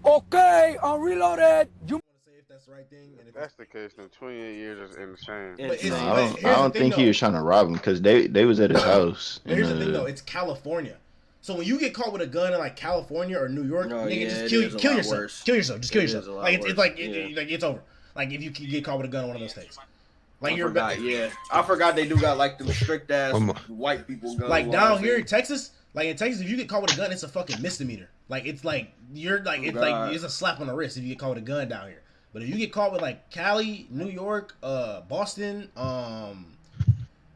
Okay, I'm reloaded. You say if that's the right thing. And if That's the case, then 28 years is insane. I don't think he was trying to rob him because they was at his house. But here's the thing though, it's California. So when you get caught with a gun in like California or New York, nigga, just kill yourself. Worse. Kill yourself. Just kill yourself. Like it's like yeah. it's over. Like if you get caught with a gun in one of those states. Like I forgot they do got like them strict ass white people guns. Like down here in Texas, if you get caught with a gun, it's a fucking misdemeanor. Like it's like it's a slap on the wrist if you get caught with a gun down here. But if you get caught with like Cali, New York, Boston,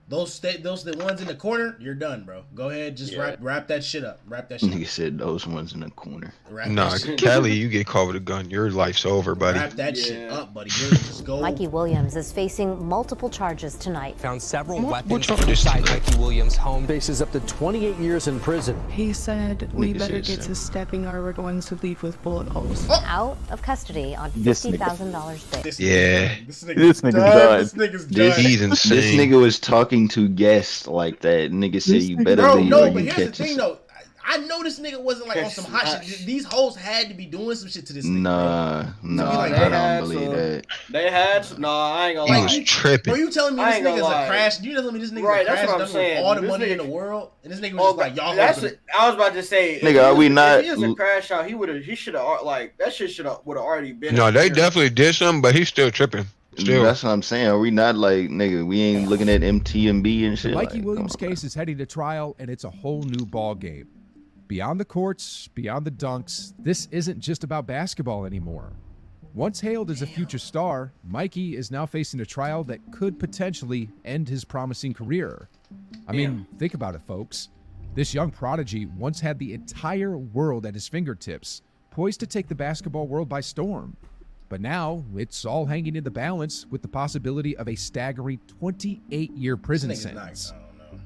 those the ones in the corner, you're done, bro. Go ahead, just wrap that shit up. Nigga said those ones in the corner. Nah, Cali, you get caught with a gun, your life's over, buddy. Wrap that shit up, buddy. Just go. Mikey Williams is facing multiple charges tonight. found several weapons inside Mikey Williams' home. Faces up to 28 years in prison. He said we better get to stepping or we're going to leave with bullet holes. Out of custody on $50,000 bail. This nigga's done. He's insane. This nigga was talking to guests like that. Nigga said you better leave or you catch us. Though. I know this nigga wasn't like on some hot shit. These hoes had to be doing some shit to this nigga. Nah, I don't believe that. They had I ain't gonna lie. He was tripping. Bro, you telling me this nigga's a crash? You telling me this nigga's a crash dummy with all the money in the world? And this nigga was just like, y'all. I was about to say, nigga, are we not? If he was a crash out, he should have like that shit would have already been. No, they definitely did something, but he's still tripping. Still. That's what I'm saying. Are we not like, nigga, we ain't looking at MTMB and shit? The Mikey Williams case is heading to trial, and it's a whole new ball game. Beyond the courts, beyond the dunks, this isn't just about basketball anymore. Once hailed as a future star, Mikey is now facing a trial that could potentially end his promising career. I mean, think about it, folks. This young prodigy once had the entire world at his fingertips, poised to take the basketball world by storm. But now, it's all hanging in the balance with the possibility of a staggering 28-year prison sentence.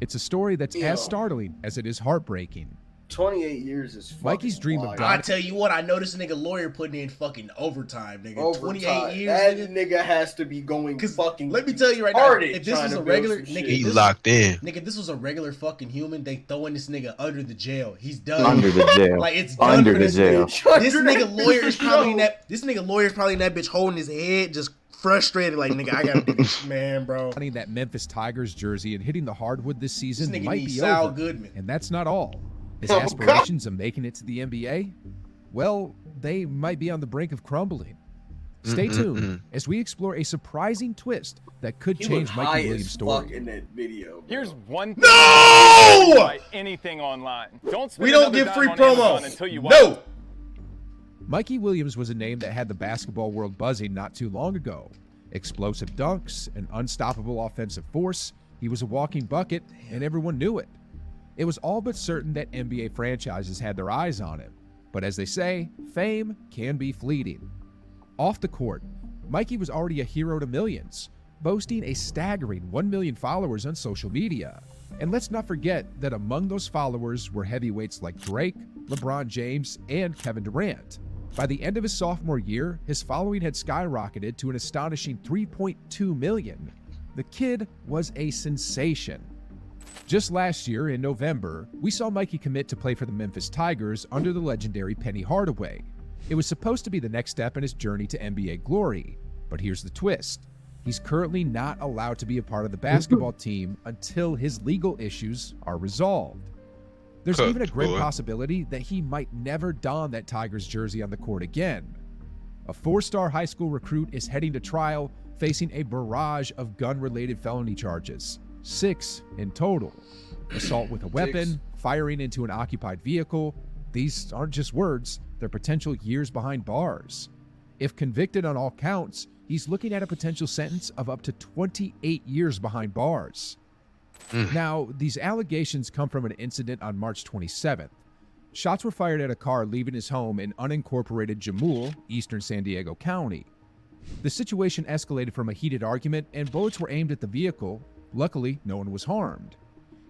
It's a story that's as startling as it is heartbreaking. 28 years is fucking Mikey's dream of I tell you what, I know this nigga lawyer putting in fucking overtime, nigga. Overtime. 28 years, that nigga has to be going fucking. Let me tell you right now, if this was a regular nigga, he locked in. Nigga, this was a regular fucking human. They throwing this nigga under the jail. He's done. Under the jail. Like it's done under for the this jail. Nigga. This nigga lawyer is probably in that. This nigga lawyer is probably in that bitch holding his head, just frustrated. Like nigga, I gotta do this, man, bro. Hunting that Memphis Tigers jersey and hitting the hardwood this season this nigga might be Sal over. Goodman. And that's not all. His aspirations of making it to the NBA, well, they might be on the brink of crumbling. Stay tuned as we explore a surprising twist that could change Mikey Williams' story. In that video, here's one thing. No! Buy anything online. We don't give free promo until you no. Mikey Williams was a name that had the basketball world buzzing not too long ago. Explosive dunks, an unstoppable offensive force. He was a walking bucket, and everyone knew it. It was all but certain that NBA franchises had their eyes on him. But as they say, fame can be fleeting. Off the court, Mikey was already a hero to millions, boasting a staggering 1 million followers on social media. And let's not forget that among those followers were heavyweights like Drake, LeBron James, and Kevin Durant. By the end of his sophomore year, his following had skyrocketed to an astonishing 3.2 million. The kid was a sensation. Just last year, in November, we saw Mikey commit to play for the Memphis Tigers under the legendary Penny Hardaway. It was supposed to be the next step in his journey to NBA glory, but here's the twist. He's currently not allowed to be a part of the basketball team until his legal issues are resolved. There's even a great possibility that he might never don that Tigers jersey on the court again. A 4-star high school recruit is heading to trial, facing a barrage of gun-related felony charges. 6 in total. Assault with a weapon, firing into an occupied vehicle. These aren't just words, they're potential years behind bars. If convicted on all counts, he's looking at a potential sentence of up to 28 years behind bars. Now, these allegations come from an incident on March 27th. Shots were fired at a car leaving his home in unincorporated Jamul, eastern San Diego County. The situation escalated from a heated argument and bullets were aimed at the vehicle. Luckily, no one was harmed.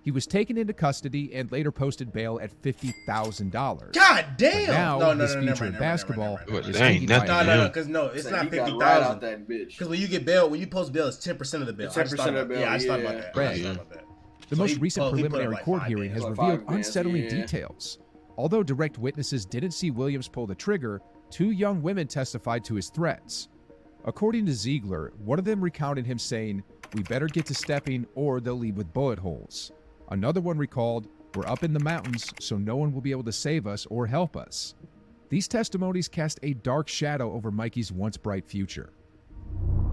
He was taken into custody and later posted bail at $50,000. God damn! Now, his future in basketball is hanging by because it's not 50,000. Because when you get bail, when you post bail, it's 10% of the bail. 10% of the bail. Yeah, I just thought about that. The most recent preliminary court hearing has revealed unsettling details. Although direct witnesses didn't see Williams pull the trigger, 2 young women testified to his threats. According to Ziegler, one of them recounted him saying, "We better get to stepping or they'll leave with bullet holes." Another one recalled, "We're up in the mountains, so no one will be able to save us or help us." These testimonies cast a dark shadow over Mikey's once bright future.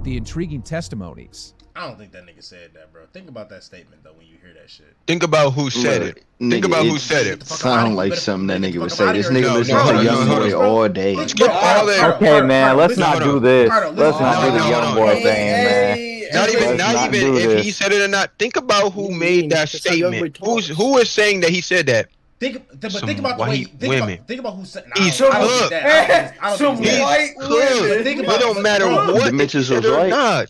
The intriguing testimonies. I don't think that nigga said that, bro. Think about that statement, though, when you hear that shit. Think about who said it. Think about who said it. Sound like something that nigga would say. This nigga listen to Young Boy all day. Okay, man, let's not do this. Let's not do the Young Boy thing, man. Not even if he said it or not. Think about who made that statement. Who is saying that he said that? Think about the way. Think about who said. He's I don't think that. I don't think white women. It don't matter what. The Mitches was right. I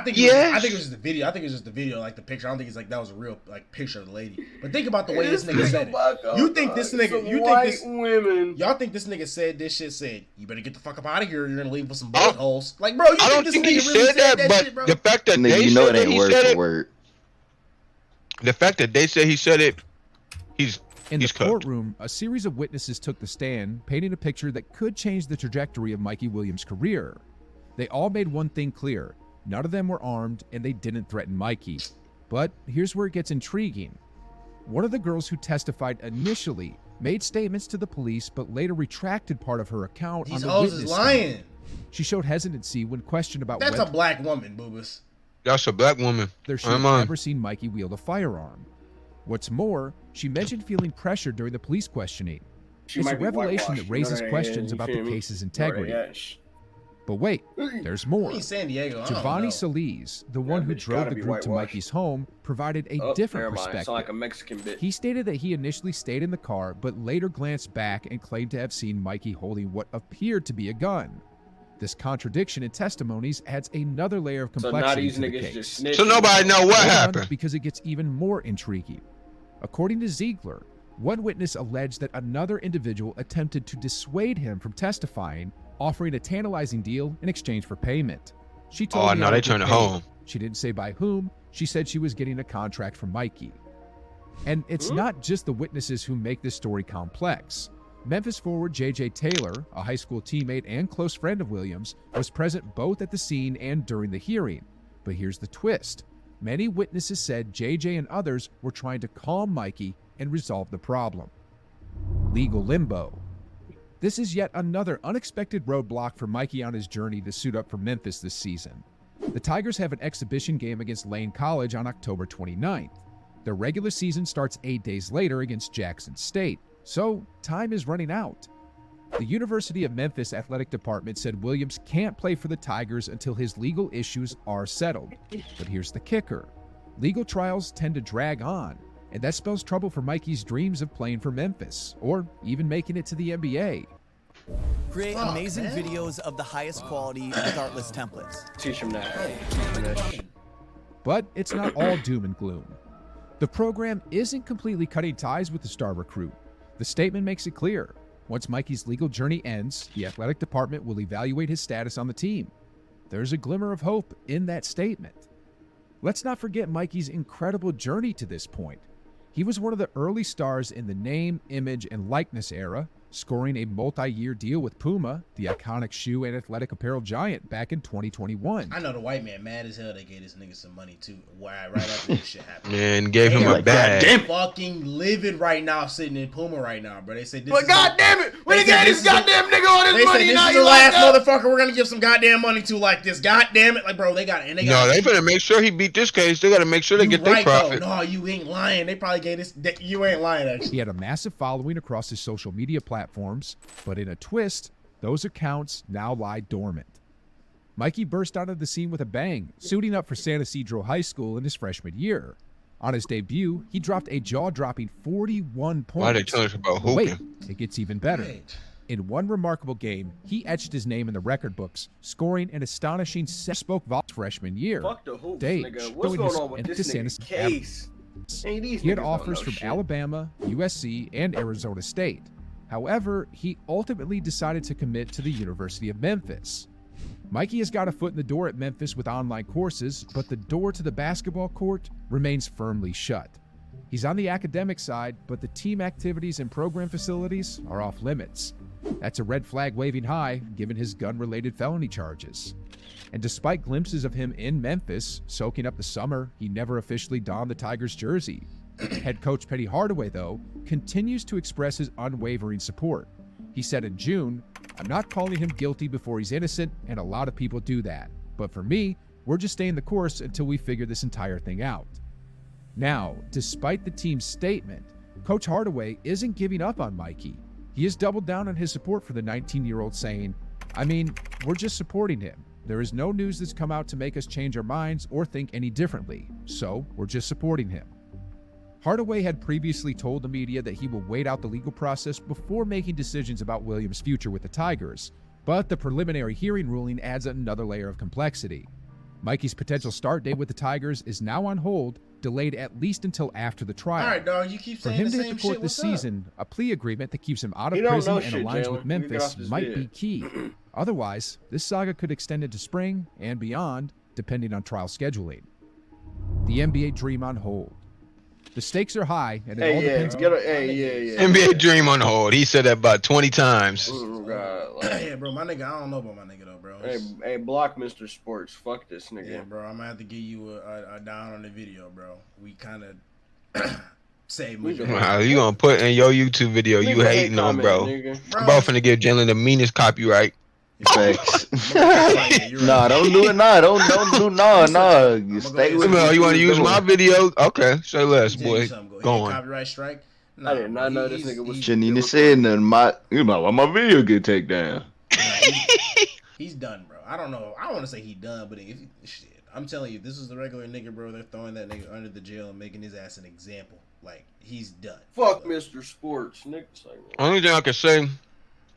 think it was just the video. I think it's just the video, like the picture. I don't think it's like that was a real like picture of the lady. But think about the way this nigga said it. You think this nigga? You think this? Women. Y'all think this nigga said this shit? Said you better get the fuck up out of here. You're gonna leave with some bullet holes. Like, bro, you I don't think he said that, but shit, bro? the fact that they know said it that ain't he word said for it. word. The fact that they said he said it, In the courtroom, a series of witnesses took the stand, painting a picture that could change the trajectory of Mikey Williams' career. They all made one thing clear: none of them were armed and they didn't threaten Mikey. But here's where it gets intriguing. One of the girls who testified initially made statements to the police but later retracted part of her account on the witness stand. These hoes is lying. She showed hesitancy when questioned about That's a black woman, boobas. That's a black woman. She had never seen Mikey wield a firearm. What's more, she mentioned feeling pressure during the police questioning. It's a revelation that raises questions about the case's integrity. But wait, there's more. San Diego. Giovanni Solis, the one who drove the group to Mikey's home, provided a different perspective. Like a Mexican bitch. He stated that he initially stayed in the car, but later glanced back and claimed to have seen Mikey holding what appeared to be a gun. This contradiction in testimonies adds another layer of complexity to the case. So nobody know what happened. Because it gets even more intriguing. According to Ziegler, one witness alleged that another individual attempted to dissuade him from testifying, offering a tantalizing deal in exchange for payment. She told they turned it home. She didn't say by whom. She said she was getting a contract from Mikey. And it's not just the witnesses who make this story complex. Memphis forward J.J. Taylor, a high school teammate and close friend of Williams, was present both at the scene and during the hearing. But here's the twist. Many witnesses said J.J. and others were trying to calm Mikey and resolve the problem. Legal limbo. This is yet another unexpected roadblock for Mikey on his journey to suit up for Memphis this season. The Tigers have an exhibition game against Lane College on October 29th. Their regular season starts 8 days later against Jackson State, so time is running out. The University of Memphis Athletic Department said Williams can't play for the Tigers until his legal issues are settled. But here's the kicker. Legal trials tend to drag on, and that spells trouble for Mikey's dreams of playing for Memphis, or even making it to the NBA. Create amazing videos of the highest quality with artless templates. Teach him that. But it's not all doom and gloom. The program isn't completely cutting ties with the star recruit. The statement makes it clear. Once Mikey's legal journey ends, the athletic department will evaluate his status on the team. There's a glimmer of hope in that statement. Let's not forget Mikey's incredible journey to this point. He was one of the early stars in the name, image, and likeness era, scoring a multi-year deal with Puma, the iconic shoe and athletic apparel giant, back in 2021. I know the white man mad as hell they gave this nigga some money too. Right after this shit happened. And gave him a bag. They're fucking livid right now, sitting in Puma right now, bro. They said this. But goddamn it, we gave this goddamn nigga all this money. They said this is the last motherfucker we're gonna give some goddamn money to like this. Goddamn it, like bro, they got it. And they got they better make sure he beat this case. They gotta make sure they get their profit. No, you ain't lying. They probably gave this. You ain't lying. Actually, he had a massive following across his social media platforms. But in a twist, those accounts now lie dormant. Mikey burst out of the scene with a bang, suiting up for San Ysidro High School in his freshman year. On his debut, he dropped a jaw-dropping 41 points. Why they telling us about hooping? Wait, it gets even better. In one remarkable game, he etched his name in the record books, scoring an astonishing spoke freshman year. Fuck the hoops, nigga. What's going on with this nigga case? He had offers from Alabama, USC, and Arizona State. However, he ultimately decided to commit to the University of Memphis. Mikey has got a foot in the door at Memphis with online courses, but the door to the basketball court remains firmly shut. He's on the academic side, but the team activities and program facilities are off limits. That's a red flag waving high, given his gun-related felony charges. And despite glimpses of him in Memphis, soaking up the summer, he never officially donned the Tigers jersey. Head coach Penny Hardaway, though, continues to express his unwavering support. He said in June, "I'm not calling him guilty before he's innocent, and a lot of people do that. But for me, we're just staying the course until we figure this entire thing out." Now, despite the team's statement, Coach Hardaway isn't giving up on Mikey. He has doubled down on his support for the 19-year-old, saying, "I mean, we're just supporting him. There is no news that's come out to make us change our minds or think any differently, so we're just supporting him." Hardaway had previously told the media that he will wait out the legal process before making decisions about Williams' future with the Tigers, but the preliminary hearing ruling adds another layer of complexity. Mikey's potential start date with the Tigers is now on hold, delayed at least until after the trial. All right, dog, you keep saying For him the to same hit the court shit. this What's up? season, a plea agreement that keeps him out of He don't prison know and shit, aligns Jalen. with You can get Memphis off this might vid. be key. Otherwise, this saga could extend into spring and beyond, depending on trial scheduling. The NBA dream on hold. The stakes are high, and it all depends on... NBA dream on hold. He said that about 20 times. Oh, God. Yeah, bro, my nigga, I don't know about my nigga though, bro. Hey, block Mr. Sports. Fuck this nigga. Yeah, bro, I'm gonna have to give you a down on the video, bro. We kind of say Wow, you gonna put in your YouTube video you hating on, bro. I'm about finna give Jalen the meanest copyright. Facts. Nah, don't do it. Nah, don't do nah. You stay with me. You want to use my video? Okay, say less, boy. Go on. Copyright strike. I did not know this nigga was. Shouldn't even say nothing. Why my video get taken down? He's done, bro. I don't know. I don't want to say he done, but shit, I'm telling you, this is the regular nigga, bro. They're throwing that nigga under the jail and making his ass an example. Like, he's done. Fuck Mr. Sports, nigga. Only thing I can say,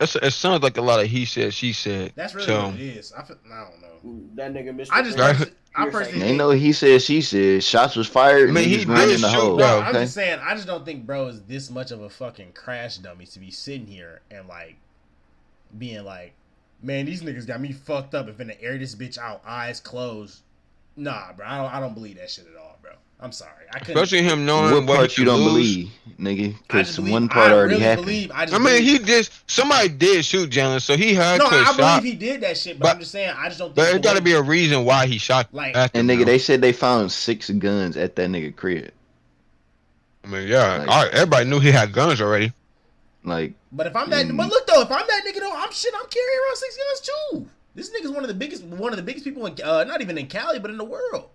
it sounds like a lot of he said, she said. That's really what it is. I don't know. That nigga Mr. I personally ain't no he said, she said. Shots was fired. I mean, he ran did in the shoot, hole. bro. I'm just saying, I just don't think bro is this much of a fucking crash dummy to be sitting here and like being like, man, these niggas got me fucked up and finna air this bitch out, eyes closed. Nah, bro, I don't believe that shit at all, bro. I'm sorry. I couldn't. Especially him knowing what part he you don't lose. believe, nigga? Because one part already happened. I mean, he did. Somebody did shoot Jalen, so he had to I shot. believe he did that shit, but I'm just saying, I just don't think. But it got to be a reason why he shot. Like, and nigga, they said they found 6 guns at that nigga crib. I mean, yeah, everybody knew he had guns already. Like, but if I'm that, but look though, if I'm that nigga though, I'm carrying around 6 guns too. This nigga's one of the biggest people in, not even in Cali, but in the world.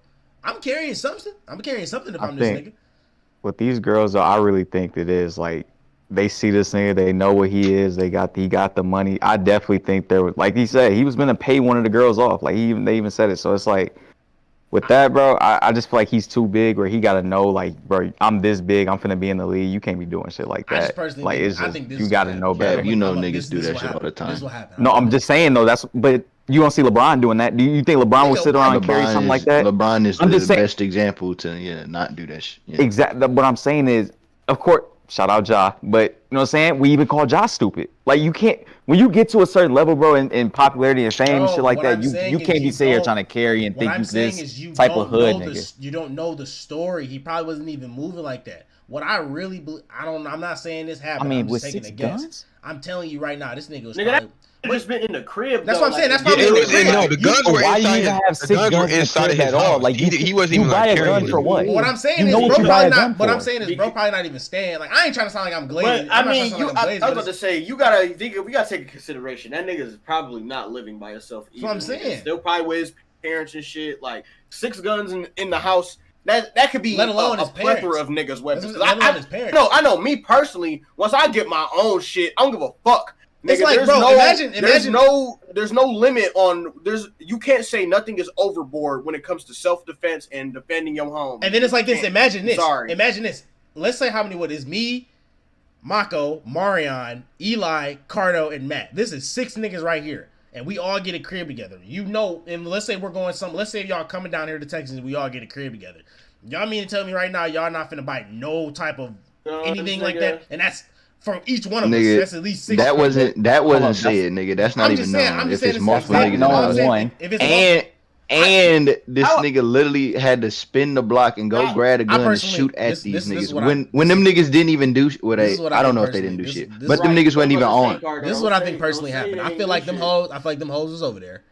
I'm carrying something. If I'm this nigga. With these girls, though, I really think it is like they see this nigga, they know what he is, he got the money. I definitely think there was, like he said, he was gonna pay one of the girls off. Like they even said it. So it's like with that, bro, I just feel like he's too big, where he gotta know, like, bro, I'm this big, I'm finna be in the league. You can't be doing shit like that. I just personally like, it's just, you gotta know better. You know, niggas do that shit all the time. No, I'm just saying though. But you don't see LeBron doing that. Do you think LeBron will sit around and carry something like that? LeBron is the best example to not do that shit. Yeah. Exactly. What I'm saying is, of course, shout out Ja, but you know what I'm saying? We even call Ja stupid. Like, you can't, when you get to a certain level, bro, in popularity and fame and shit like that, you can't be sitting here trying to carry and think you this type of hood nigga. You don't know the story. He probably wasn't even moving like that. What I really believe, I'm not saying this happened. I mean, I'm just with taking 6 a guess. guns? I'm telling you right now, this nigga was Nigga, just been in the crib. That's though, what I'm saying. like, That's probably in the crib. No, the guns were why inside. you even have 6 guns inside of his at all? Like, he wasn't even buy like a gun carrying for what? What I'm saying is, bro probably not. What I'm saying is, bro probably not even staying. Like, I ain't trying to sound like I'm glazing. But I mean, I was about to say, we gotta take into consideration that nigga's probably not living by himself. That's what I'm saying. Still probably with his parents and shit. Like 6 guns in the house. That could be let alone a plethora of niggas' weapons. I know me personally. Once I get my own shit, I don't give a fuck. Nigga, it's like, bro, imagine. There's no limit on. You can't say nothing is overboard when it comes to self-defense and defending your home. And then it's like this. Imagine this. Sorry. Imagine this. Let's say what is me, Mako, Marion, Eli, Cardo, and Matt. This is 6 niggas right here. And we all get a crib together. You know, and let's say we're going let's say y'all coming down here to Texas and we all get a crib together. Y'all mean to tell me right now y'all not finna buy no type of anything like that? And that's from each one of us. That's at least 6. That wasn't said, nigga. That's not even known. If it's multiple niggas, And this nigga literally had to spin the block and go grab a gun and shoot at these niggas when them niggas didn't even do what they. I don't know if they didn't do shit, but them niggas wasn't even on. This is what I think personally happened. I feel like them hoes. I feel like them hoes was over there,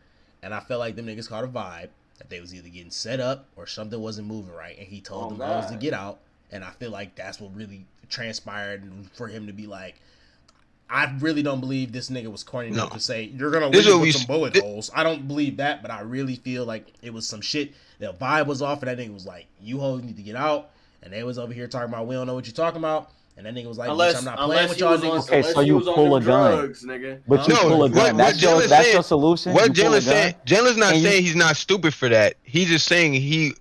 and I feel like them niggas caught a vibe that they was either getting set up or something wasn't moving right, and he told them hoes to get out. And I feel like that's what really transpired for him to be like, I really don't believe this nigga was corny enough to say you're gonna leave with some bullet holes. I don't believe that, but I really feel like it was some shit. The vibe was off, and that nigga was like, "You hoes need to get out." And they was over here talking about, "We don't know what you're talking about." And that nigga was like, "I'm not playing with y'all niggas." Okay, so you pull a gun, but you pull a gun. That's your solution. What Jalen's saying? Jalen's not saying he's not stupid for that. He's just saying he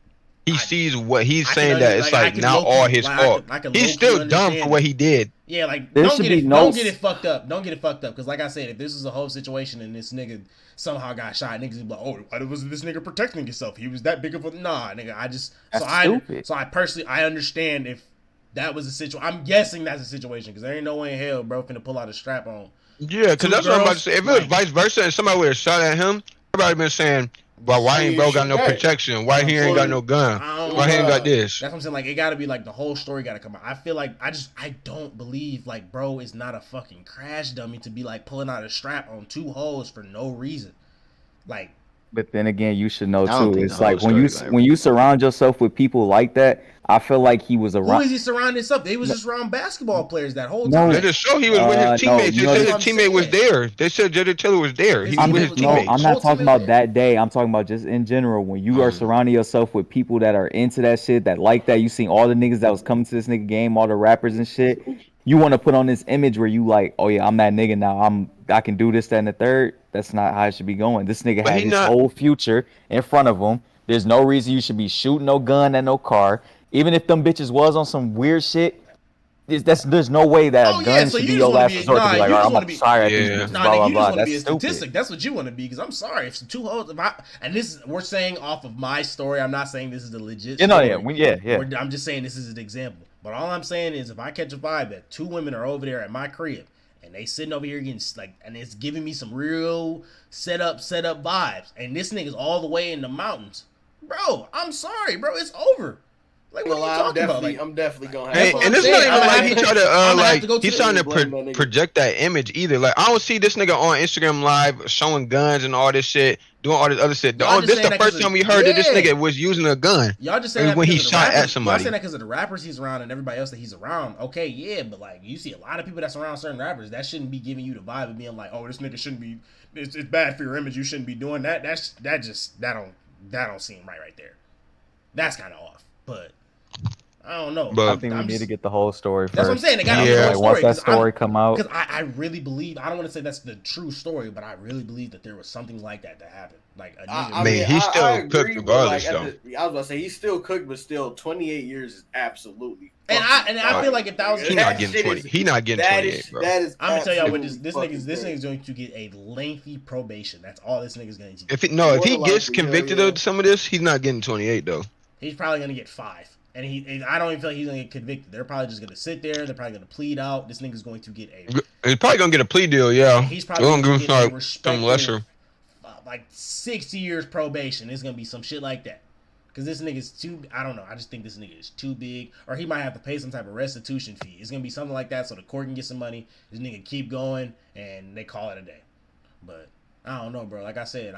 sees what he's saying that it's like not all his fault. He's still dumb for what he did. Yeah, like don't get it fucked up. Don't get it fucked up. Because like I said, if this is a whole situation and this nigga somehow got shot, niggas be like, "Oh, why was this nigga protecting himself? He was that big of a nigga." I personally understand if that was a situation. I'm guessing that's a situation because there ain't no way in hell bro finna pull out a strap on. Yeah, because that's what I'm about to say. If it was vice versa and somebody would have shot at him, everybody been saying, "Well, why ain't bro got no protection? Why he ain't got no gun? Why he ain't got this?" That's what I'm saying. Like, it got to be like the whole story got to come out. I feel like I don't believe like bro is not a fucking crash dummy to be like pulling out a strap on two hoes for no reason. Like, but then again, you should know too. It's like when you surround yourself with people like that. I feel like he was around. Who is he surrounding himself? They was just around basketball players that whole time. They just show he was with his teammates. They said his teammate was there. They said Judge Taylor was there. He was with his teammates. I'm not talking about that day. I'm talking about just in general. When you are surrounding yourself with people that are into that shit, that like that, you seen all the niggas that was coming to this nigga game, all the rappers and shit. You want to put on this image where you like, oh yeah, I'm that nigga now. I can do this, that, and the third. That's not how it should be going. This nigga had his whole future in front of him. There's no reason you should be shooting no gun at no car. Even if them bitches was on some weird shit, there's no way that a gun should be your last resort to be like, all right, I'm sorry at these bitches, blah, blah, blah. That's stupid. That's what you want to be, because I'm sorry. If some two hoes, we're saying off of my story, I'm not saying this is the legit story. I'm just saying this is an example. But all I'm saying is if I catch a vibe that two women are over there at my crib, and they sitting over here getting like, and it's giving me some real set up vibes, and this nigga's all the way in the mountains, bro, I'm sorry, bro, it's over. Like, what are you talking about? Like, I'm definitely gonna have. And it's not even like he tried to he's trying to project that image either. Like, I don't see this nigga on Instagram Live showing guns and all this shit, doing all this other shit. This the first time we heard that this nigga was using a gun. Y'all just saying that when he shot at somebody. Y'all saying that because of the rappers he's around and everybody else that he's around. Okay, yeah, but like you see a lot of people that's around certain rappers, that shouldn't be giving you the vibe of being like, oh, this nigga shouldn't be. It's bad for your image. You shouldn't be doing that. That don't seem right there. That's kind of off, but. I don't know. But I think we need to get the whole story first. That's what I'm saying. They got the whole story. Once that story come out. Because I really believe, I don't want to say that's the true story, but I really believe that there was something like that happened. Like a nigga. I mean, he's still cooked regardless, though. I was about to say, he's still cooked, but still 28 years is absolutely. And I feel like if that was. He's not getting 20. He's not getting 28, bro. I'm gonna tell y'all what this nigga's going to get a lengthy probation. That's all this nigga's going to get. If he gets convicted of some of this, he's not getting 28 though. He's probably gonna get 5. And I don't even feel like he's gonna get convicted. They're probably just gonna sit there. They're probably gonna plead out. This nigga's going to get He's probably gonna get a plea deal, yeah. He's probably gonna get a some lesser, like 60 years probation. It's gonna be some shit like that. Because this nigga's too. I don't know. I just think this nigga is too big, or he might have to pay some type of restitution fee. It's gonna be something like that, so the court can get some money. This nigga keep going, and they call it a day. But I don't know, bro. Like I said,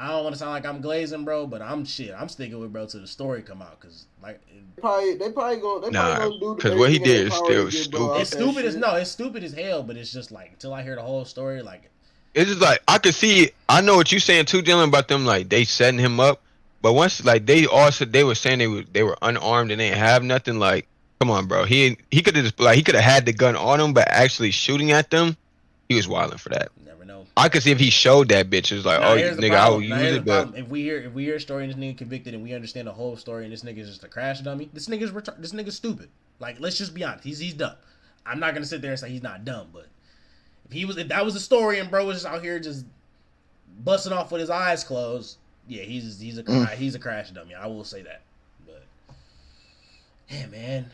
I don't want to sound like I'm glazing, bro, but I'm sticking with bro till the story come out, cause like they probably gonna do because what he did is still stupid. It's stupid as hell, but it's just like until I hear the whole story, like it's just like I could see. I know what you saying too, Dylan, about them like they setting him up, but once like they were saying they were unarmed and they didn't have nothing. Like, come on, bro, he could have just he could have had the gun on him, but actually shooting at them, he was wilding for that. I could see if he showed that bitch. It's like, nigga, I will use it. But if we hear a story and this nigga convicted and we understand the whole story and this nigga's just a crash dummy, this nigga's stupid. Like, let's just be honest. He's dumb. I'm not gonna sit there and say he's not dumb, but if that was a story and bro was just out here just busting off with his eyes closed, yeah, he's a crash dummy. I will say that. But yeah, man,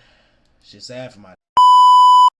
shit's sad for my